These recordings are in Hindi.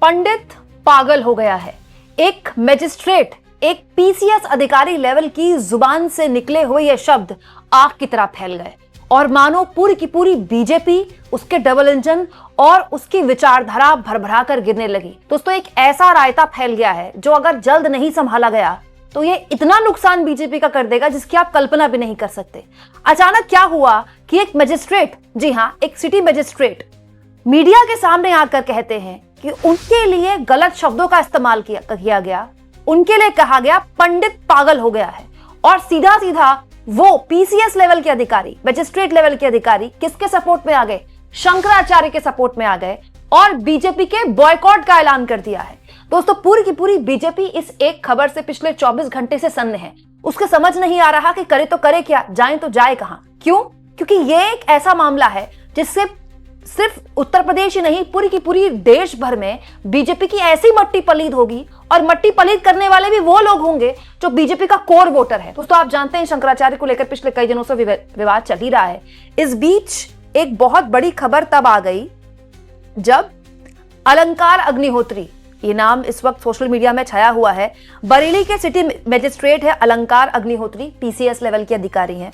पंडित पागल हो गया है। एक मैजिस्ट्रेट, एक पीसीएस अधिकारी लेवल की जुबान से निकले हुए ये शब्द आग की तरह फैल गए और मानो पूरी की पूरी बीजेपी, उसके डबल इंजन और उसकी विचारधारा भरभरा कर गिरने लगी। दोस्तों, एक ऐसा रायता फैल गया है जो अगर जल्द नहीं संभाला गया तो ये इतना नुकसान बीजेपी का कर देगा जिसकी आप कल्पना भी नहीं कर सकते। अचानक क्या हुआ कि एक मैजिस्ट्रेट, जी हां, एक सिटी मैजिस्ट्रेट मीडिया के सामने आकर कहते हैं कि उनके लिए गलत शब्दों का इस्तेमाल किया गया, उनके लिए कहा गया पंडित पागल हो गया है। और सीधा सीधा वो पीसीएस लेवल के अधिकारी, मैजिस्ट्रेट लेवल के अधिकारी किसके सपोर्ट में आ गए? शंकराचार्य के सपोर्ट में आ गए और बीजेपी के बॉयकॉट का ऐलान कर दिया है। दोस्तों, पूरी की पूरी बीजेपी इस एक खबर से पिछले 24 घंटे से सन्न है। उसके समझ नहीं आ रहा कि करे तो करे क्या, जाए तो जाए कहां। क्यों? क्योंकि ये एक ऐसा मामला है जिससे सिर्फ उत्तर प्रदेश ही नहीं, पूरी की पूरी देश भर में बीजेपी की ऐसी मट्टी पलीद होगी और मट्टी पलीद करने वाले भी वो लोग होंगे जो बीजेपी का कोर वोटर है। दोस्तों, आप जानते हैं शंकराचार्य को लेकर पिछले कई दिनों से विवाद चल ही रहा है। इस बीच एक बहुत बड़ी खबर तब आ गई जब अलंकार अग्निहोत्री, ये नाम इस वक्त सोशल मीडिया में छाया हुआ है, बरेली के सिटी मैजिस्ट्रेट है अलंकार अग्निहोत्री, पीसीएस लेवल के अधिकारी हैं।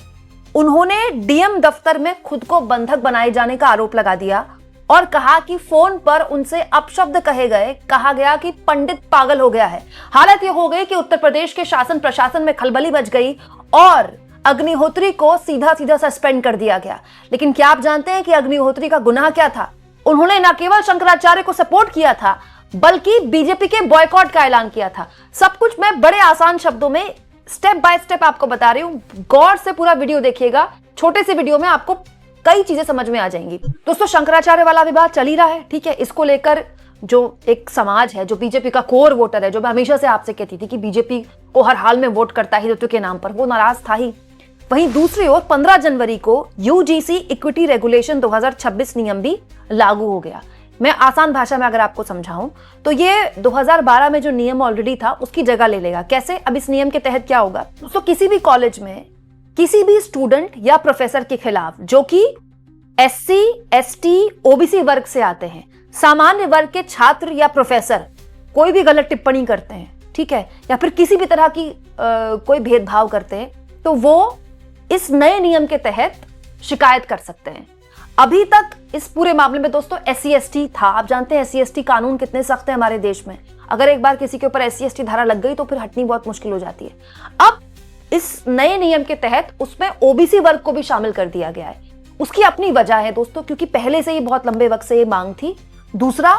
उन्होंने डीएम दफ्तर में खुद को बंधक बनाए जाने का आरोप लगा दिया और कहा कि फोन पर उनसे अपशब्द कहे गए, कहा गया कि पंडित पागल हो गया है। हालत यह हो गई कि उत्तर प्रदेश के शासन प्रशासन में खलबली मच गई और अग्निहोत्री को सीधा सीधा सस्पेंड कर दिया गया। लेकिन क्या आप जानते हैं कि अग्निहोत्री का गुनाह क्या था? उन्होंने न केवल शंकराचार्य को सपोर्ट किया था बल्कि बीजेपी के बॉयकॉट का ऐलान किया था। सब कुछ मैं बड़े आसान शब्दों में स्टेप बाय स्टेप आपको बता रही हूं। गौर से पूरा वीडियो देखिएगा, छोटे से वीडियो में आपको कई चीजें समझ में आ जाएंगी। दोस्तों, शंकराचार्य वाला विवाद चल ही रहा है, ठीक है। इसको लेकर जो एक समाज है, जो बीजेपी का कोर वोटर है, जो मैं हमेशा से आपसे कहती थी कि बीजेपी को हर हाल में वोट करता है हिंदुत्व के नाम पर, वो नाराज था ही। वहीं दूसरी ओर 15 जनवरी को यूजीसी इक्विटी रेगुलेशन 2026 नियम भी लागू हो गया। मैं आसान भाषा में अगर आपको समझाऊं तो ये 2012 में जो नियम ऑलरेडी था उसकी जगह ले लेगा। कैसे? अब इस नियम के तहत क्या होगा? तो किसी भी कॉलेज में किसी भी स्टूडेंट या प्रोफेसर के खिलाफ जो कि एससी, एसटी, ओबीसी वर्ग से आते हैं, सामान्य वर्ग के छात्र या प्रोफेसर कोई भी गलत टिप्पणी करते हैं, ठीक है, या फिर किसी भी तरह की कोई भेदभाव करते हैं, तो वो इस नए नियम के तहत शिकायत कर सकते हैं। अभी तक इस पूरे मामले में दोस्तों एससी एसटी था। आप जानते हैं एससी एसटी कानून कितने सख्त है हमारे देश में। अगर एक बार किसी के ऊपर एससी एसटी धारा लग गई तो फिर हटनी बहुत मुश्किल हो जाती है। अब इस नए नियम के तहत उसमें ओबीसी वर्ग को भी शामिल कर दिया गया है। उसकी अपनी वजह है दोस्तों, क्योंकि पहले से ही बहुत लंबे वक्त से ये मांग थी। दूसरा,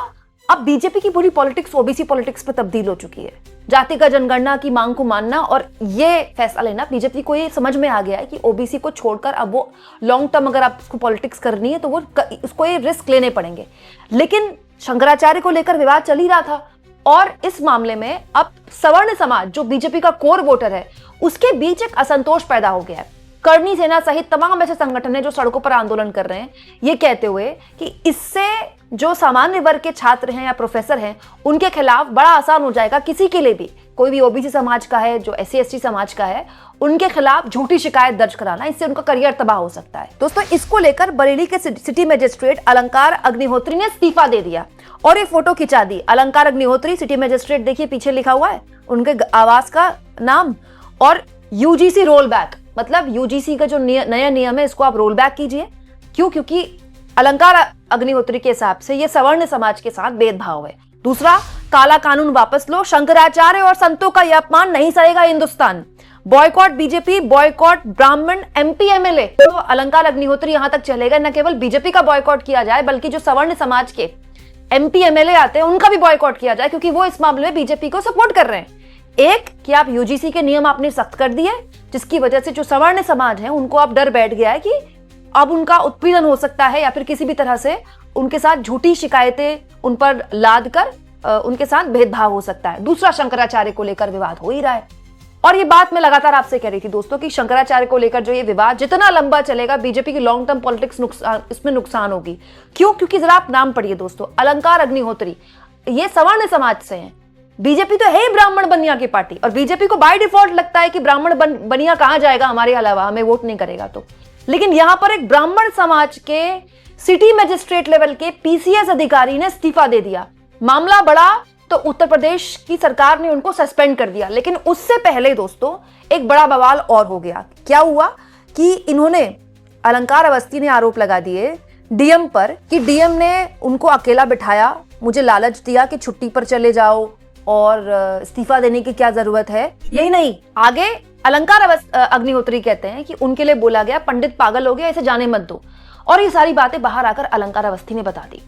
अब बीजेपी की पूरी पॉलिटिक्स ओबीसी पॉलिटिक्स पे तब्दील हो चुकी है। जातिगत जनगणना की मांग को मानना और ये फैसला लेना, बीजेपी को ये समझ में आ गया है कि ओबीसी को छोड़कर अब वो लॉन्ग टर्म अगर आपको पॉलिटिक्स करनी है तो वो उसको ये रिस्क लेने पड़ेंगे। लेकिन शंकराचार्य को लेकर विवाद चल ही रहा था और इस मामले में अब सवर्ण समाज, जो बीजेपी का कोर वोटर है, उसके बीच एक असंतोष पैदा हो गया है। करणी सेना सहित तमाम ऐसे संगठन है जो सड़कों पर आंदोलन कर रहे हैं, ये कहते हुए कि इससे जो सामान्य वर्ग के छात्र हैं या प्रोफेसर हैं उनके खिलाफ बड़ा आसान हो जाएगा, किसी के लिए भी, कोई भी ओबीसी समाज का है, जो एससी एसटी समाज का है, उनके खिलाफ झूठी शिकायत दर्ज कराना, इससे उनका करियर तबाह हो सकता है। दोस्तों, इसको लेकर बरेली के सिटी मैजिस्ट्रेट अलंकार अग्निहोत्री ने इस्तीफा दे दिया और ये फोटो खिंचा दी। अलंकार अग्निहोत्री सिटी मैजिस्ट्रेट, देखिए पीछे लिखा हुआ है उनके आवास का नाम, और यूजीसी रोल बैक, मतलब यूजीसी का जो नया नियम है इसको आप रोल बैक कीजिए। क्यों? क्योंकि अलंकार अग्निहोत्री के हिसाब से ये सवर्ण समाज के साथ भेदभाव है। दूसरा, काला कानून वापस लो, शंकराचार्य और संतों का यह अपमान नहीं सहेगा हिंदुस्तान। बॉयकॉट बीजेपी, बॉयकॉट ब्राह्मण, एमपी एमएलए। तो अलंकार अग्निहोत्री यहां तक चलेगा, न केवल बीजेपी का बॉयकॉट किया जाए बल्कि जो सवर्ण समाज के एमपी एमएलए आते हैं उनका भी बॉयकॉट किया जाए, क्योंकि वो इस मामले में बीजेपी को सपोर्ट कर रहे हैं। एक कि आप यूजीसी के नियम आपने सख्त कर दिए, जिसकी वजह से जो सवर्ण समाज है उनको अब डर बैठ गया है कि अब उनका उत्पीड़न हो सकता है या फिर किसी भी तरह से उनके साथ झूठी शिकायतें उन पर लाद कर उनके साथ भेदभाव हो सकता है। दूसरा, शंकराचार्य को लेकर विवाद हो ही रहा है और ये बात मैं लगातार आपसे कह रही थी दोस्तों कि शंकराचार्य को लेकर जो ये विवाद जितना लंबा चलेगा, बीजेपी की लॉन्ग टर्म पॉलिटिक्स इसमें नुकसान होगी। क्यों? क्योंकि जरा आप नाम पढ़िए दोस्तों, अलंकार अग्निहोत्री, ये सवर्ण समाज से हैं। बीजेपी तो है ही ब्राह्मण बनिया की पार्टी और बीजेपी को बाय डिफॉल्ट लगता है कि ब्राह्मण बनिया कहां जाएगा हमारे अलावा, हमें वोट नहीं करेगा तो। लेकिन यहां पर एक ब्राह्मण समाज के सिटी मैजिस्ट्रेट लेवल के पीसीएस अधिकारी ने इस्तीफा दे दिया मामला बढ़ा तो उत्तर प्रदेश की सरकार ने उनको सस्पेंड कर दिया। लेकिन उससे पहले दोस्तों एक बड़ा बवाल और हो गया। क्या हुआ कि इन्होंने, अलंकार अवस्थी ने आरोप लगा दिए डीएम पर कि डीएम ने उनको अकेला बिठाया, मुझे लालच दिया कि छुट्टी पर चले जाओ और इस्तीफा देने की क्या जरूरत है। यही नहीं, आगे अलंकार अग्निहोत्री कहते हैं कि उनके लिए बोला गया पंडित पागल हो गया, इसे जाने मत दो। और ये सारी बातें बाहर आकर अलंकार अवस्थी ने बता दी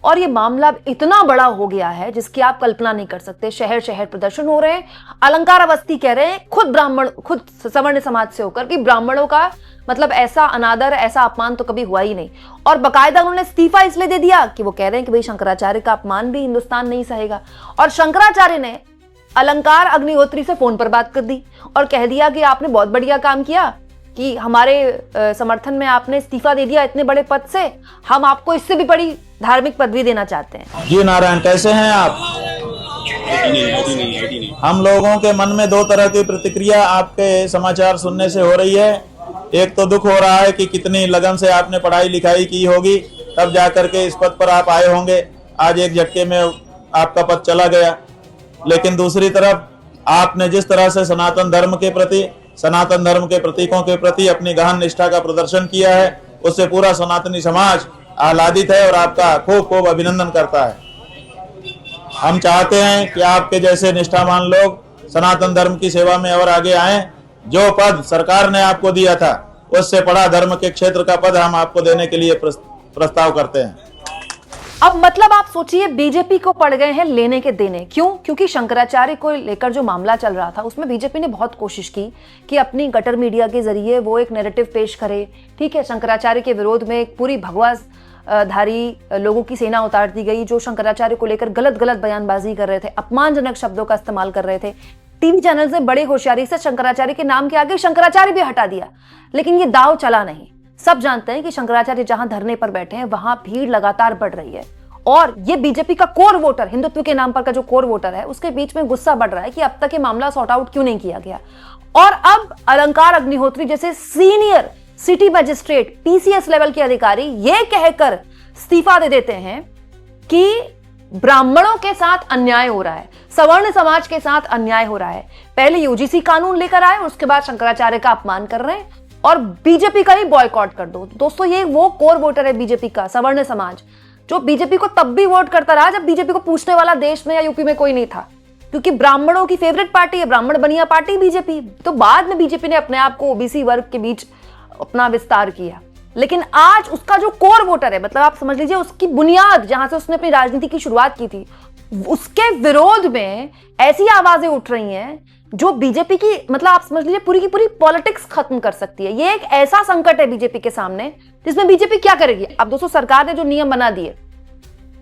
और ये मामला इतना बड़ा हो गया है जिसकी आप कल्पना नहीं कर सकते। शहर शहर प्रदर्शन हो रहे हैं। अलंकार अवस्थी कह रहे हैं, खुद सवर्ण समाज से होकर, कि ब्राह्मणों का मतलब ऐसा अनादर, ऐसा अपमान तो कभी हुआ ही नहीं। और बकायदा उन्होंने इस्तीफा इसलिए दे दिया कि वो कह रहे हैं कि भाई शंकराचार्य का अपमान भी हिंदुस्तान नहीं सहेगा। और शंकराचार्य ने अलंकार अग्निहोत्री से फोन पर बात कर दी और कह दिया कि आपने बहुत बढ़िया काम किया कि हमारे समर्थन में आपने इस्तीफा दे दिया इतने बड़े पद से, हम आपको इससे भी बड़ी धार्मिक पदवी देना चाहते हैं। जी नारायण, कैसे हैं आप? हम लोगों के मन में दो तरह की प्रतिक्रिया आपके समाचार सुनने से हो रही है। एक तो दुख हो रहा है कि कितनी लगन से आपने पढ़ाई लिखाई की होगी, तब जाकर के इस पद पर आप आए होंगे, आज एक झटके में आपका पद चला गया। लेकिन दूसरी तरफ आपने जिस तरह से सनातन धर्म के प्रति, सनातन धर्म के प्रतीकों के प्रति अपनी गहन निष्ठा का प्रदर्शन किया है, उससे पूरा सनातनी समाज आह्लादित है और आपका खूब खूब अभिनंदन करता है। हम चाहते हैं कि आपके जैसे निष्ठावान लोग सनातन धर्म की सेवा में और आगे आएं। जो पद सरकार ने आपको दिया था उससे बड़ा धर्म के क्षेत्र का पद हम आपको देने के लिए प्रस्ताव करते हैं। अब मतलब आप सोचिए, बीजेपी को पड़ गए हैं लेने के देने। क्यों? क्योंकि शंकराचार्य को लेकर जो मामला चल रहा था उसमें बीजेपी ने बहुत कोशिश की कि अपनी गटर मीडिया के जरिए वो एक नैरेटिव पेश करे। ठीक है, शंकराचार्य के विरोध में एक पूरी भगवा धारी लोगों की सेना उतार दी गई जो शंकराचार्य को लेकर गलत गलत बयानबाजी कर रहे थे, अपमानजनक शब्दों का इस्तेमाल कर रहे थे। टीवी चैनल्स ने बड़ी होशियारी से शंकराचार्य के नाम के आगे शंकराचार्य भी हटा दिया। लेकिन ये दाव चला नहीं। सब जानते हैं कि शंकराचार्य जहां धरने पर बैठे हैं वहां भीड़ लगातार बढ़ रही है और ये बीजेपी का कोर वोटर, हिंदुत्व के नाम पर का जो कोर वोटर है, उसके बीच में गुस्सा बढ़ रहा है कि अब तक ये मामला सॉर्ट आउट क्यों नहीं किया गया। और अब अलंकार अग्निहोत्री जैसे senior city magistrate, PCS level के अधिकारी ये कहकर इस्तीफा दे देते हैं कि ब्राह्मणों के साथ अन्याय हो रहा है, सवर्ण समाज के साथ अन्याय हो रहा है। पहले यूजीसी कानून लेकर आए, उसके बाद शंकराचार्य का अपमान कर रहे हैं और बीजेपी का ही बॉयकॉट कर दो। दोस्तों, ये वो कोर वोटर है बीजेपी का, सवर्ण समाज, जो बीजेपी को तब भी वोट करता रहा जब बीजेपी को पूछने वाला देश में या यूपी में कोई नहीं था, क्योंकि ब्राह्मणों की फेवरेट पार्टी है, ब्राह्मण बनिया पार्टी बीजेपी। तो बाद में बीजेपी ने अपने आप को ओबीसी वर्ग के बीच अपना विस्तार किया। लेकिन आज उसका जो कोर वोटर है, मतलब आप समझ लीजिए उसकी बुनियाद, जहां से उसने अपनी राजनीति की शुरुआत की थी, उसके विरोध में ऐसी आवाजें उठ रही हैं जो बीजेपी की, मतलब आप समझ लीजिए पूरी की पूरी पॉलिटिक्स खत्म कर सकती है। ये एक ऐसा संकट है बीजेपी के सामने जिसमें बीजेपी क्या करेगी। अब दोस्तों, सरकार ने जो नियम बना दिए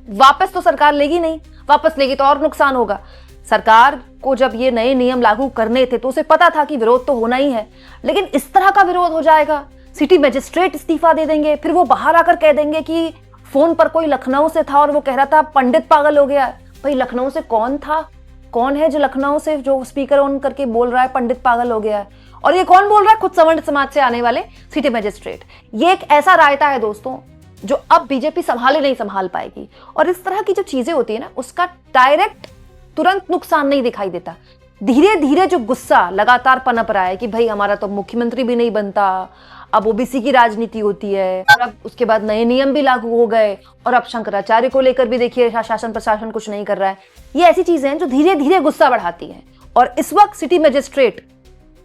वापस तो सरकार लेगी नहीं, वापस लेगी तो और नुकसान होगा। सरकार को जब ये नए नियम लागू करने थे तो उसे पता था कि विरोध तो होना ही है, लेकिन इस तरह का विरोध हो जाएगा, सिटी मजिस्ट्रेट इस्तीफा दे देंगे, फिर वो बाहर आकर कह देंगे कि फोन पर कोई लखनऊ से था और वो कह रहा था पंडित पागल हो गया। भाई लखनऊ से कौन था? कौन है जो लखनऊ से जो स्पीकर ऑन करके बोल रहा है पंडित पागल हो गया है? और ये कौन बोल रहा है? खुद सवर्ण समाज से आने वाले सिटी मजिस्ट्रेट। ये एक ऐसा रायता है दोस्तों जो अब बीजेपी संभाले नहीं संभाल पाएगी। और इस तरह की जो चीजें होती है ना, उसका डायरेक्ट तुरंत नुकसान नहीं दिखाई देता। धीरे धीरे जो गुस्सा लगातार पनप रहा है कि भाई हमारा तो मुख्यमंत्री भी नहीं बनता, अब ओबीसी की राजनीति होती है, और अब उसके बाद नए नियम भी लागू हो गए, और अब शंकराचार्य को लेकर भी देखिए शासन प्रशासन कुछ नहीं कर रहा है। ये ऐसी चीजें हैं जो धीरे धीरे गुस्सा बढ़ाती हैं। और इस वक्त सिटी मजिस्ट्रेट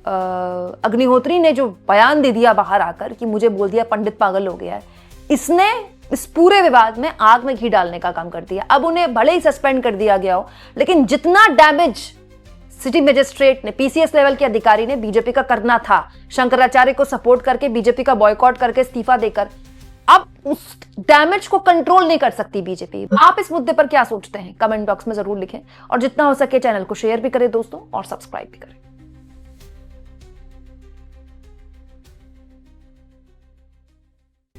अग्निहोत्री ने जो बयान दे दिया बाहर आकर कि मुझे बोल दिया पंडित पागल हो गया है, इसने इस पूरे विवाद में आग में घी डालने का काम कर दिया। अब उन्हें भले ही सस्पेंड कर दिया गया हो, लेकिन जितना डैमेज सिटी मजिस्ट्रेट ने, पीसीएस लेवल के अधिकारी ने बीजेपी का करना था, शंकराचार्य को सपोर्ट करके, बीजेपी का बॉयकॉट करके, इस्तीफा देकर, अब उस डैमेज को कंट्रोल नहीं कर सकती बीजेपी। आप इस मुद्दे पर क्या सोचते हैं? कमेंट बॉक्स में जरूर लिखें और जितना हो सके चैनल को शेयर भी करें दोस्तों और सब्सक्राइब भी करें।